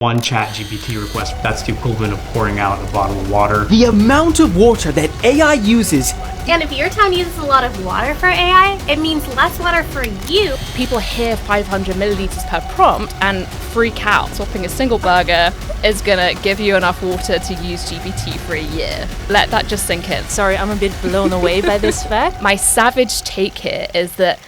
One chat GPT request, that's the equivalent of pouring out a bottle of water. The amount of water that AI uses. And if your town uses a lot of water for AI, it means less water for you. People hear 500 milliliters per prompt and freak out. Swapping a single burger is gonna give you enough water to use GPT for a year. Let that just sink in. Sorry, I'm a bit blown away by this fact. My savage take here is that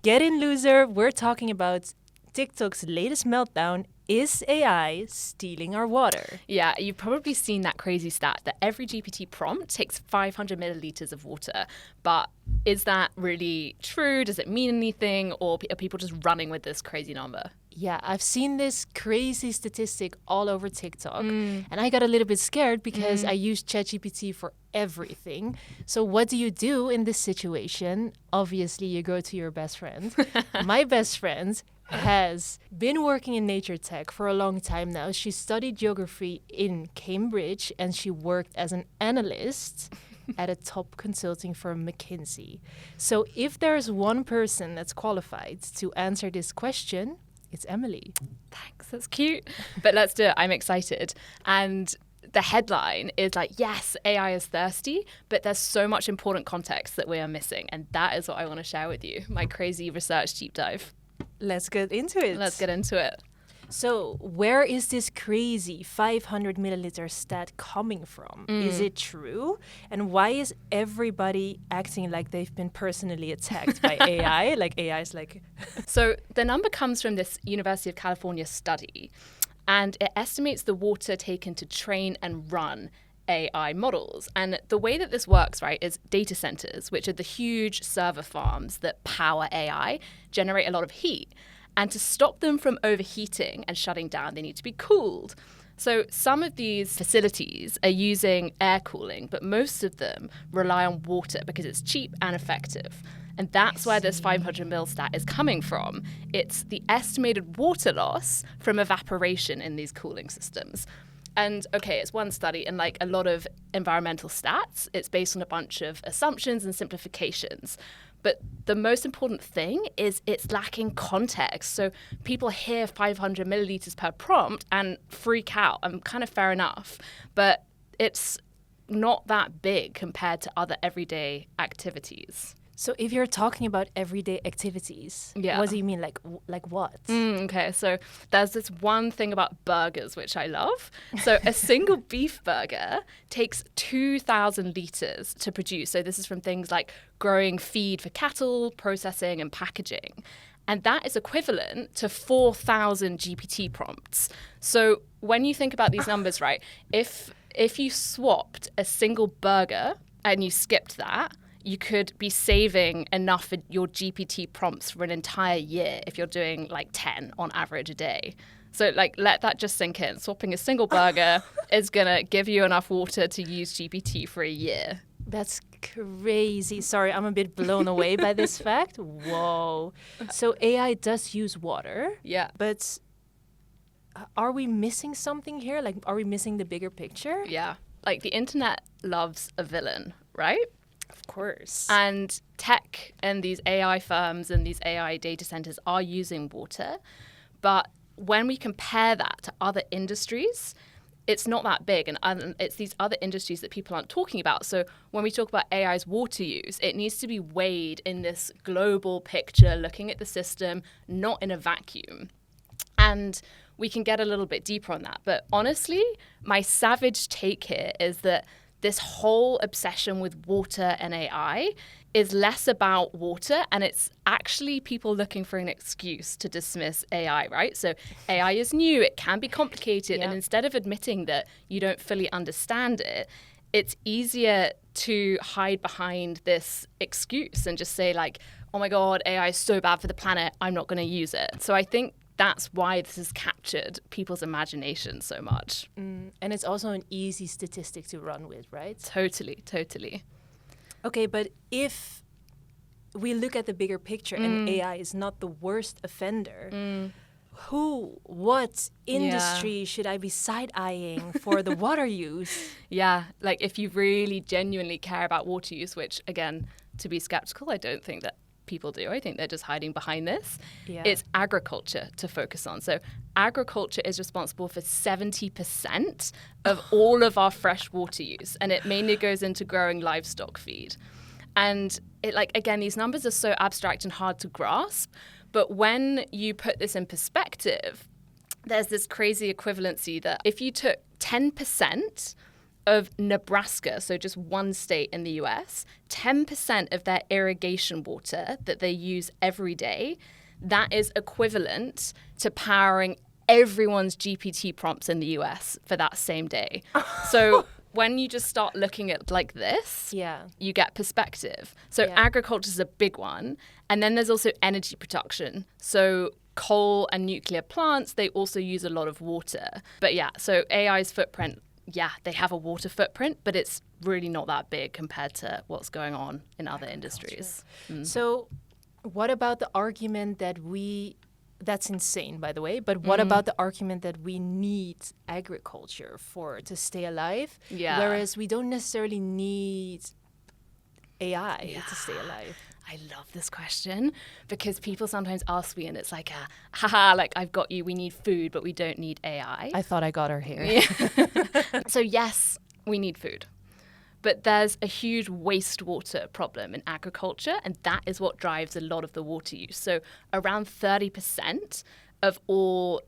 Get in, loser. We're talking about TikTok's latest meltdown. Is AI stealing our water? Yeah, you've probably seen that crazy stat that every GPT prompt takes 500 milliliters of water. But is that really true? Does it mean anything? Or are people just running with this crazy number? Yeah, I've seen this crazy statistic all over TikTok. And I got a little bit scared because I use ChatGPT for everything. So what do you do in this situation? Obviously, you go to your best friend. My best friend has been working in nature tech for a long time now. She studied geography in Cambridge and she worked as an analyst at a top consulting firm, McKinsey. So if there's one person that's qualified to answer this question, it's Emily. Thanks, that's cute. But let's do it. I'm excited. And the headline is like, yes, AI is thirsty, but there's so much important context that we are missing. And that is what I want to share with you, my crazy research deep dive. Let's get into it. Let's get into it. So where is this crazy 500 milliliter stat coming from? Is it true? And why is everybody acting like they've been personally attacked by AI? Like AI is like... So the number comes from this University of California study, and it estimates the water taken to train and run AI models. And the way that this works, right, is data centers, which are the huge server farms that power AI, generate a lot of heat. And to stop them from overheating and shutting down, they need to be cooled. So some of these facilities are using air cooling, but most of them rely on water because it's cheap and effective. And that's where this 500 mil stat is coming from. It's the estimated water loss from evaporation in these cooling systems. And okay, it's one study, and like a lot of environmental stats, it's based on a bunch of assumptions and simplifications. But the most important thing is it's lacking context. So people hear 500 milliliters per prompt and freak out. Kind of fair enough. But it's not that big compared to other everyday activities. So if you're talking about everyday activities, what do you mean? Like what? Okay, so there's this one thing about burgers, which I love. So a single beef burger takes 2,000 liters to produce. So this is from things like growing feed for cattle, processing and packaging. And that is equivalent to 4,000 GPT prompts. So when you think about these numbers, right, if you swapped a single burger and you skipped that, you could be saving enough for your GPT prompts for an entire year if you're doing like 10 on average a day. So like let that just sink in. Swapping a single burger is gonna give you enough water to use GPT for a year. That's crazy. Sorry, I'm a bit blown away by this fact. Whoa. So AI does use water. Yeah. But are we missing something here? Like, are we missing the bigger picture? Yeah. Like the internet loves a villain, right? Of course. And tech and these AI firms and these AI data centers are using water. But when we compare that to other industries, it's not that big. And it's these other industries that people aren't talking about. So when we talk about AI's water use, it needs to be weighed in this global picture, looking at the system, not in a vacuum. And we can get a little bit deeper on that. But honestly, my savage take here is that this whole obsession with water and AI is less about water, and it's actually people looking for an excuse to dismiss AI, right? So AI is new, it can be complicated, and instead of admitting that you don't fully understand it, it's easier to hide behind this excuse and just say like, oh my God, AI is so bad for the planet, I'm not going to use it. So I think that's why this has captured people's imagination so much. And it's also an easy statistic to run with, right? Totally, totally. Okay, but if we look at the bigger picture and AI is not the worst offender, what industry should I be side-eyeing for the water use? Yeah, like if you really genuinely care about water use, which again, to be skeptical, I don't think that people do. I think they're just hiding behind this. Yeah. It's agriculture to focus on. So agriculture is responsible for 70% of all of our fresh water use, and it mainly goes into growing livestock feed. And it, like, again, these numbers are so abstract and hard to grasp, but when you put this in perspective, there's this crazy equivalency that if you took 10% of Nebraska, so just one state in the US, 10% of their irrigation water that they use every day, that is equivalent to powering everyone's GPT prompts in the US for that same day. So when you just start looking at like this, you get perspective. So agriculture is a big one. And then there's also energy production. So coal and nuclear plants, they also use a lot of water. But yeah, so AI's footprint, they have a water footprint, but it's really not that big compared to what's going on in other industries. So what about the argument that that's insane, by the way, but what about the argument that we need agriculture to stay alive, whereas we don't necessarily need AI to stay alive? I love this question because people sometimes ask me and it's like, haha, like I've got you, we need food, but we don't need AI. I thought I got her here. So yes, we need food. But there's a huge wastewater problem in agriculture, and that is what drives a lot of the water use. So around 30% of all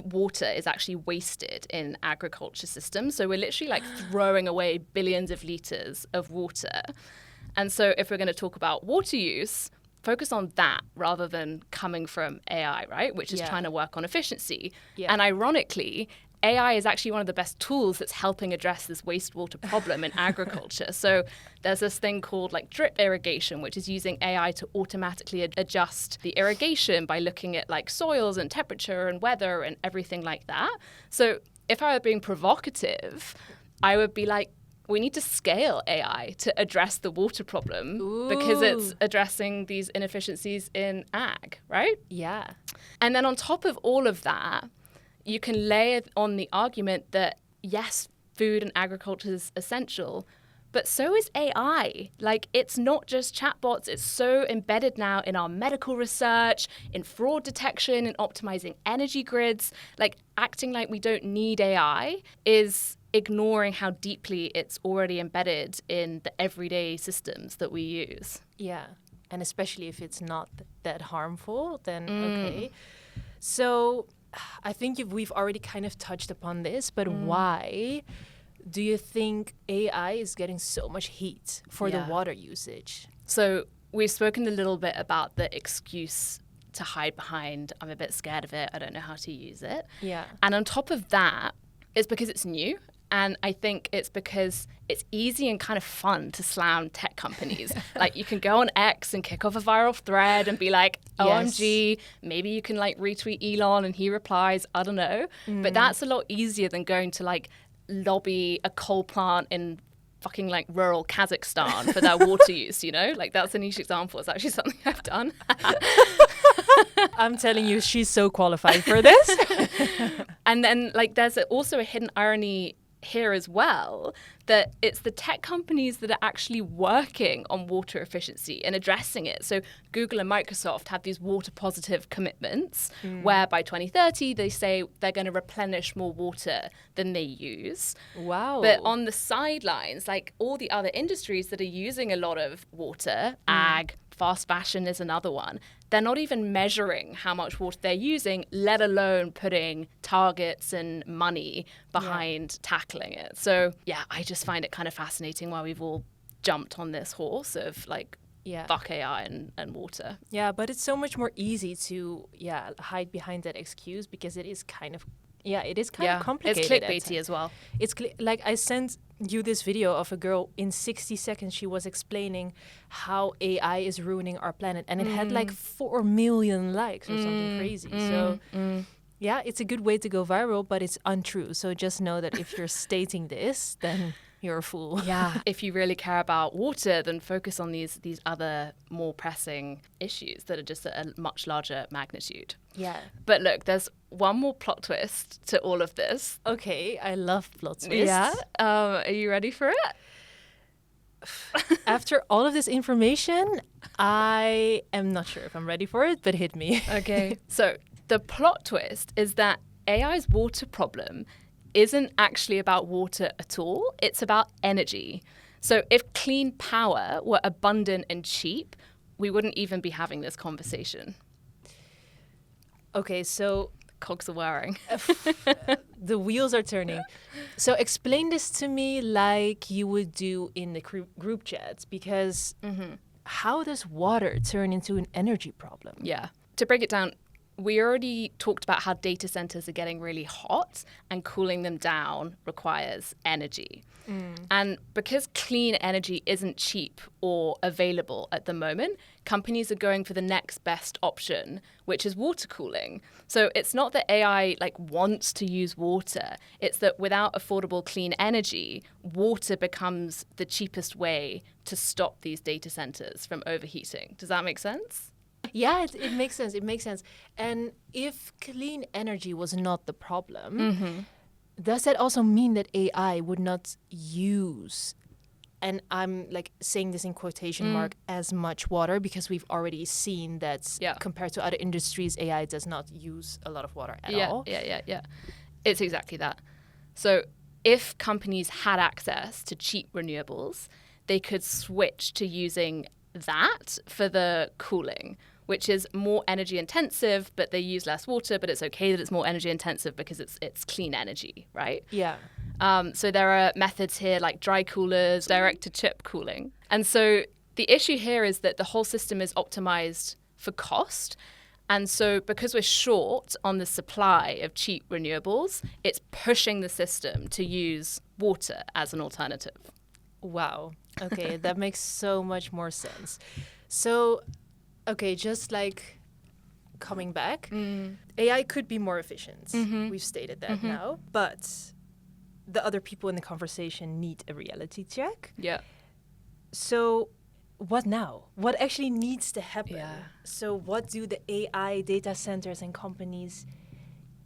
water is actually wasted in agriculture systems. So we're literally like throwing away billions of liters of water. And so if we're going to talk about water use, focus on that rather than coming from AI, right? Which is trying to work on efficiency. Yeah. And ironically, AI is actually one of the best tools that's helping address this wastewater problem in agriculture. So there's this thing called like drip irrigation, which is using AI to automatically adjust the irrigation by looking at like soils and temperature and weather and everything like that. So if I were being provocative, I would be like, we need to scale AI to address the water problem because it's addressing these inefficiencies in ag, right? Yeah. And then on top of all of that, you can lay on the argument that, yes, food and agriculture is essential, but so is AI. Like, it's not just chatbots. It's so embedded now in our medical research, in fraud detection, in optimizing energy grids. Like, acting like we don't need AI is ignoring how deeply it's already embedded in the everyday systems that we use. Yeah, and especially if it's not that harmful, then okay. So I think we've already kind of touched upon this, but why do you think AI is getting so much heat for the water usage? So we've spoken a little bit about the excuse to hide behind, I'm a bit scared of it, I don't know how to use it. Yeah. And on top of that, it's because it's new. And I think it's because it's easy and kind of fun to slam tech companies. Like, you can go on X and kick off a viral thread and be like, OMG, maybe you can like retweet Elon and he replies, I don't know. But that's a lot easier than going to like lobby a coal plant in fucking like rural Kazakhstan for their water use, you know? Like, that's a niche example. It's actually something I've done. I'm telling you, she's so qualified for this. And then like there's also a hidden irony here as well, that it's the tech companies that are actually working on water efficiency and addressing it. So Google and Microsoft have these water positive commitments where by 2030 they say they're going to replenish more water than they use. Wow. But on the sidelines, like all the other industries that are using a lot of water, ag, fast fashion is another one, they're not even measuring how much water they're using, let alone putting targets and money behind tackling it. So yeah, I just find it kind of fascinating why we've all jumped on this horse of like, fuck AI and water. Yeah, but it's so much more easy to hide behind that excuse because it is kind of complicated. It's clickbaity as well. It's like I sent you this video of a girl in 60 seconds. She was explaining how AI is ruining our planet, and it had like 4 million likes or something crazy. So yeah, it's a good way to go viral, but it's untrue. So just know that if you're stating this, then you're a fool. Yeah. If you really care about water, then focus on these other more pressing issues that are just at a much larger magnitude. Yeah. But look, there's one more plot twist to all of this. Okay, I love plot twists. Yeah. Are you ready for it? After all of this information, I am not sure if I'm ready for it, but hit me. Okay. So the plot twist is that AI's water problem isn't actually about water at all. It's about energy. So if clean power were abundant and cheap, we wouldn't even be having this conversation. Okay, so Cogs are whirring. the wheels are turning. So explain this to me like you would do in the group chats, because how does water turn into an energy problem? Yeah. To break it down, we already talked about how data centers are getting really hot and cooling them down requires energy. And because clean energy isn't cheap or available at the moment, companies are going for the next best option, which is water cooling. So it's not that AI wants to use water. It's that without affordable clean energy, water becomes the cheapest way to stop these data centers from overheating. Does that make sense? Yeah, it makes sense. It makes sense. And if clean energy was not the problem, does that also mean that AI would not use, and I'm saying this in quotation mark, as much water, because we've already seen that compared to other industries, AI does not use a lot of water at all. Yeah. It's exactly that. So if companies had access to cheap renewables, they could switch to using that for the cooling, which is more energy intensive, but they use less water, but it's okay that it's more energy intensive because it's clean energy, right? Yeah. So there are methods here like dry coolers, direct-to-chip cooling. And so the issue here is that the whole system is optimized for cost. And so because we're short on the supply of cheap renewables, it's pushing the system to use water as an alternative. Wow. Okay, that makes so much more sense. So, okay, just coming back, AI could be more efficient. We've stated that now. But the other people in the conversation need a reality check. Yeah. So what now? What actually needs to happen? Yeah. So what do the AI data centers and companies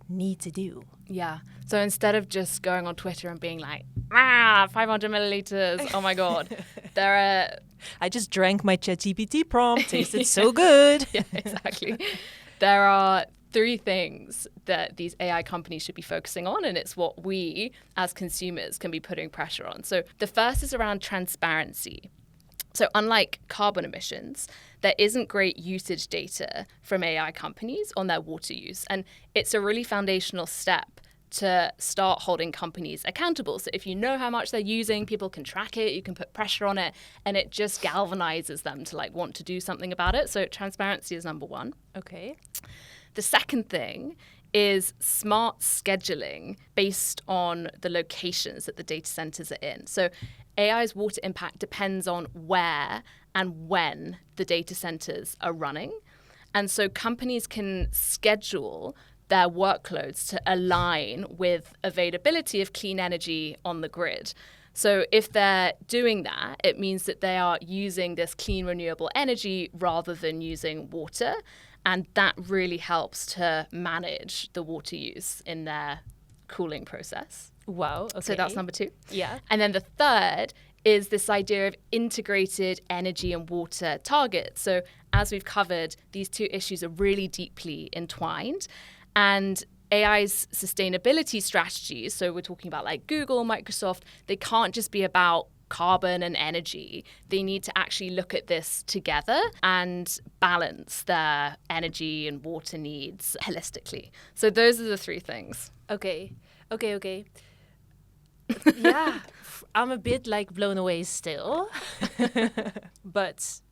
need to do? Yeah. So instead of just going on Twitter and being like, 500 milliliters, oh my God, there are... I just drank my ChatGPT prompt, tasted so good. Yeah, exactly. There are 3 things that these AI companies should be focusing on, and it's what we as consumers can be putting pressure on. So the first is around transparency. So unlike carbon emissions, there isn't great usage data from AI companies on their water use. And it's a really foundational step to start holding companies accountable. So if you know how much they're using, people can track it, you can put pressure on it, and it just galvanizes them to want to do something about it. So transparency is number 1. Okay. The second thing is smart scheduling based on the locations that the data centers are in. So AI's water impact depends on where and when the data centers are running. And so companies can schedule their workloads to align with availability of clean energy on the grid. So if they're doing that, it means that they are using this clean renewable energy rather than using water. And that really helps to manage the water use in their cooling process. Wow. Okay. So that's number 2. Yeah. And then the third is this idea of integrated energy and water targets. So as we've covered, these 2 issues are really deeply entwined. And AI's sustainability strategies, so we're talking about Google, Microsoft, they can't just be about carbon and energy. They need to actually look at this together and balance their energy and water needs holistically. So those are the 3 things. Okay. Yeah, I'm a bit blown away still. But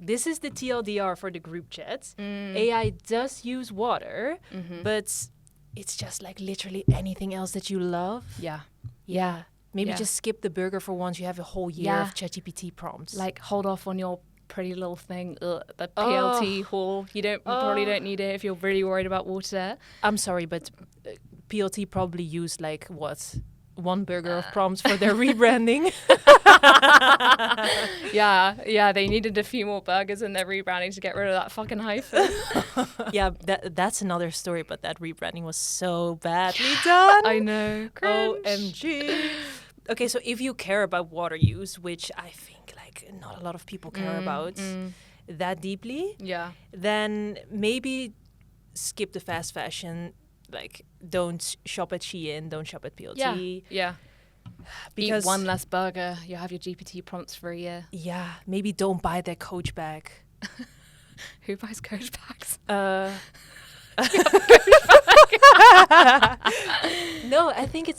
this is the TLDR for the group chat. AI does use water, but it's just literally anything else that you love. Yeah. Maybe just skip the burger for once. You have a whole year of ChatGPT prompts. Hold off on your pretty little thing, the PLT haul. You probably don't need it if you're really worried about water. I'm sorry, but PLT probably used 1 burger of prompts for their rebranding. Yeah, they needed a few more burgers in their rebranding to get rid of that fucking hyphen. Yeah, that's another story, but that rebranding was so badly done. I know. Cringe. OMG. Okay, so if you care about water use, which I think not a lot of people care about, that deeply, Yeah. then maybe skip the fast fashion. Like, don't shop at Shein, don't shop at PLT. Yeah. Because Eat one less burger. You have your GPT prompts for a year. yeah, maybe don't buy that Coach bag. Who buys Coach bags? No, I think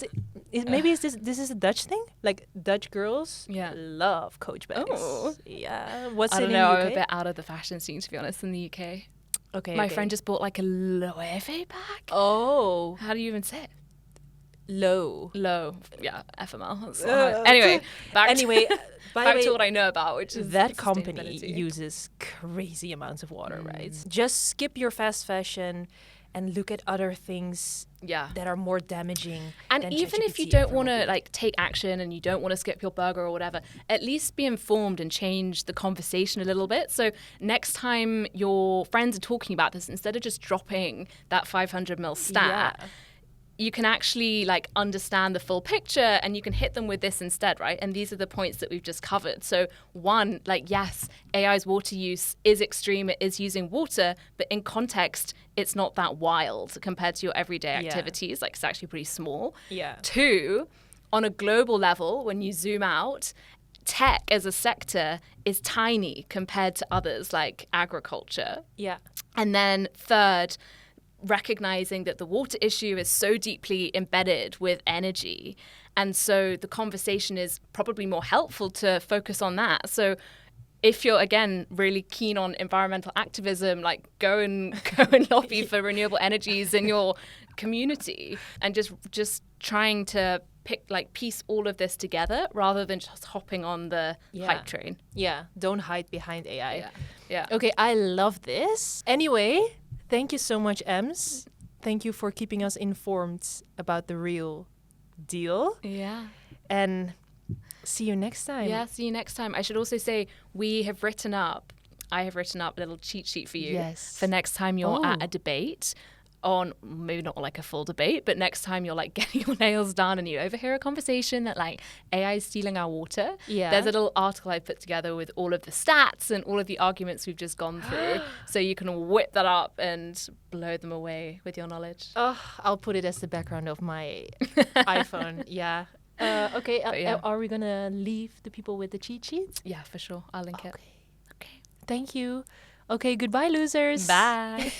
maybe this is a Dutch thing. Like, Dutch girls love Coach bags. Oh. Yeah. What's I it don't in know. the I'm UK? a bit out of the fashion scene, to be honest, in the UK. Okay. My friend just bought like a Loewe bag. Oh, How do you even say it? low. Low. Yeah, FML. That's not- anyway, back Anyway, by the back way, to what I know about, which is that company sustainability. uses crazy amounts of water, right? Just skip your fast fashion and look at other things Yeah. that are more damaging. And than even if you ChatGPT don't ever want will to be. like take action and you don't want to skip your burger or whatever, at least be informed and change the conversation a little bit. So next time your friends are talking about this, instead of just dropping that 500 mil stat, you can actually like understand the full picture and you can hit them with this instead, right? And these are the points that we've just covered. So one, like, yes, AI's water use is extreme. It is using water, but in context, it's not that wild compared to your everyday activities. Like, it's actually pretty small. Yeah. Two, on a global level, when you zoom out, tech as a sector is tiny compared to others like agriculture. Yeah. And then third, recognizing that the water issue is so deeply embedded with energy. And so the conversation is probably more helpful to focus on that. So if you're, again, really keen on environmental activism, like go and lobby for renewable energies in your community and just trying to piece all of this together rather than just hopping on the hype train. Yeah. Don't hide behind AI. Yeah. Okay, I love this. Anyway, thank you so much, Ems. Thank you for keeping us informed about the real deal. Yeah. And see you next time. Yeah, see you next time. I should also say I have written up a little cheat sheet for you for next time you're at a debate on, maybe not like a full debate, but next time you're like getting your nails done and you overhear a conversation that like AI is stealing our water. Yeah. There's a little article I put together with all of the stats and all of the arguments we've just gone through. So you can whip that up and blow them away with your knowledge. Oh, I'll put it as the background of my iPhone. Yeah. Okay. Are we going to leave the people with the cheat sheets? Yeah, for sure. I'll link it. Okay. Thank you. Okay. Goodbye, losers. Bye.